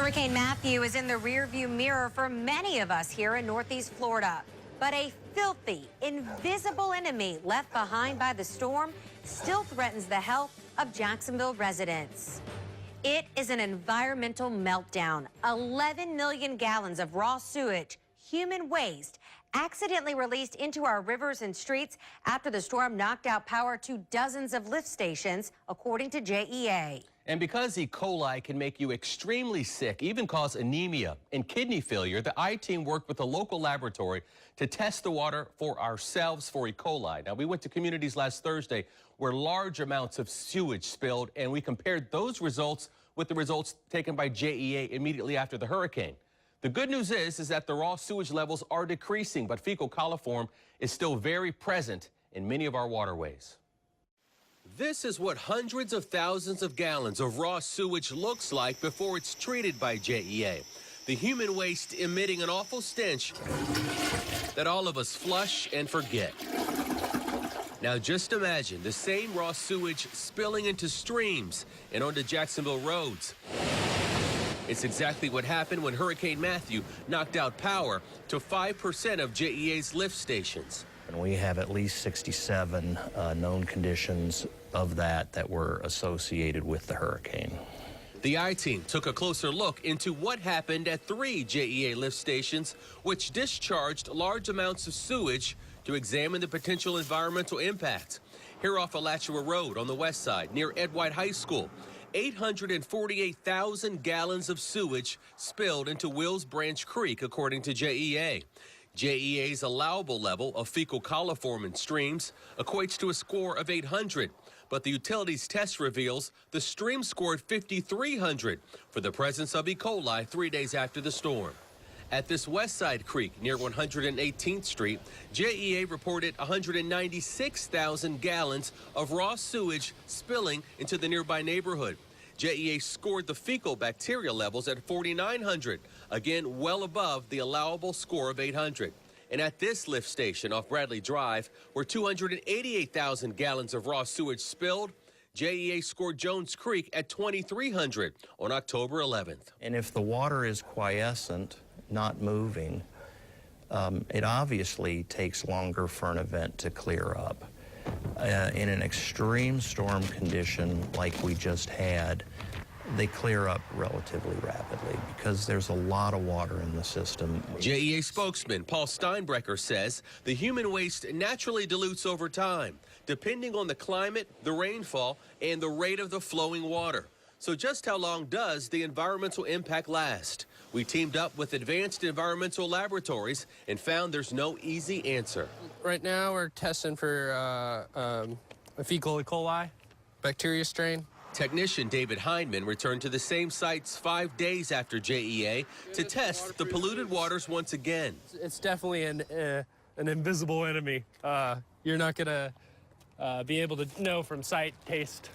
Hurricane Matthew is in the rearview mirror for many of us here in Northeast Florida. But a filthy, invisible enemy left behind by the storm still threatens the health of Jacksonville residents. It is an environmental meltdown. 11 million gallons of raw sewage, human waste, accidentally released into our rivers and streets after the storm knocked out power to dozens of lift stations, according to JEA. And because E. coli can make you extremely sick, even cause anemia and kidney failure, the I-team worked with a local laboratory to test the water for ourselves for E. coli. Now, we went to communities last Thursday where large amounts of sewage spilled, and we compared those results with the results taken by JEA immediately after the hurricane. The good news is that the raw sewage levels are decreasing, but fecal coliform is still very present in many of our waterways. This is what hundreds of thousands of gallons of raw sewage looks like before it's treated by JEA. The human waste emitting an awful stench that all of us flush and forget. Now just imagine the same raw sewage spilling into streams and onto Jacksonville roads. It's exactly what happened when Hurricane Matthew knocked out power to 5% of JEA's lift stations. And we have at least 67 known conditions of that were associated with the hurricane. The I-team took a closer look into what happened at 3 JEA lift stations, which discharged large amounts of sewage to examine the potential environmental impact. Here off Alachua Road on the west side, near Ed White High School, 848,000 gallons of sewage spilled into Wills Branch Creek, according to JEA. JEA's allowable level of fecal coliform in streams equates to a score of 800, but the utilities test reveals the stream scored 5,300 for the presence of E. coli 3 days after the storm. At this West Side Creek near 118th Street, JEA reported 196,000 gallons of raw sewage spilling into the nearby neighborhood. JEA scored the fecal bacteria levels at 4,900, again well above the allowable score of 800. And at this lift station off Bradley Drive, where 288,000 gallons of raw sewage spilled, JEA scored Jones Creek at 2,300 on October 11th. And if the water is quiescent, not moving, it obviously takes longer for an event to clear up. In an extreme storm condition like we just had, they clear up relatively rapidly because there's a lot of water in the system. JEA spokesman Paul Steinbrecher says the human waste naturally dilutes over time, depending on the climate, the rainfall, and the rate of the flowing water. So just how long does the environmental impact last? We teamed up with advanced environmental laboratories and found there's no easy answer. Right now we're testing for a fecal E. coli bacteria strain. Technician David Hindman returned to the same sites 5 days after JEA to test the polluted waters once again. It's definitely an invisible enemy. You're not going to be able to know from sight, taste,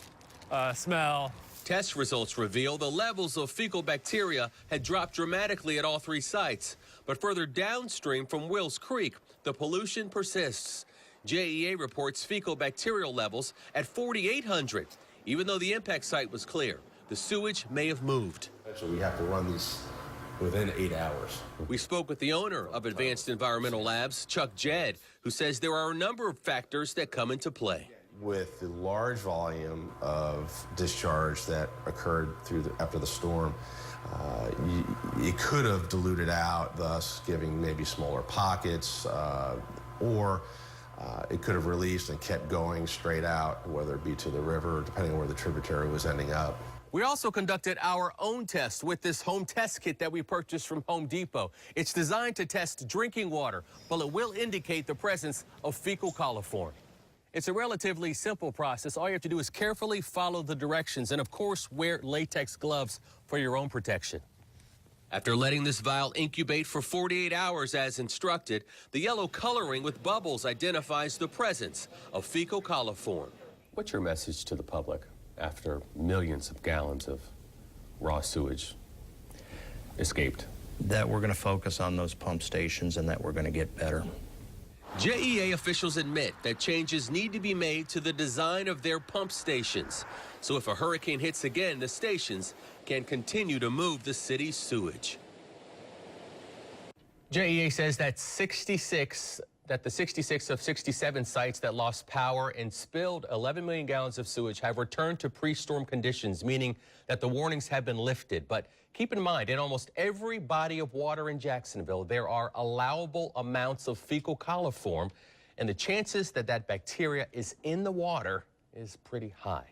smell. Test results reveal the levels of fecal bacteria had dropped dramatically at all 3 sites. But further downstream from Wills Creek, the pollution persists. JEA reports fecal bacterial levels at 4,800. Even though the impact site was clear, the sewage may have moved. So we have to run these within 8 hours. We spoke with the owner of Advanced Environmental Labs, Chuck Jedd, who says there are a number of factors that come into play. With the large volume of discharge that occurred after the storm, it could have diluted out, thus giving maybe smaller pockets, or it could have released and kept going straight out, whether it be to the river, depending on where the tributary was ending up. We also conducted our own test with this home test kit that we purchased from Home Depot. It's designed to test drinking water, but it will indicate the presence of fecal coliform. It's a relatively simple process. All you have to do is carefully follow the directions and, of course, wear latex gloves for your own protection. After letting this vial incubate for 48 hours as instructed, the yellow coloring with bubbles identifies the presence of fecal coliform. What's your message to the public after millions of gallons of raw sewage escaped? That we're going to focus on those pump stations and that we're going to get better. JEA officials admit that changes need to be made to the design of their pump stations. So if a hurricane hits again, the stations can continue to move the city's sewage. JEA says that the 66 of 67 sites that lost power and spilled 11 million gallons of sewage have returned to pre-storm conditions, meaning that the warnings have been lifted. But keep in mind, in almost every body of water in Jacksonville, there are allowable amounts of fecal coliform, and the chances that that bacteria is in the water is pretty high.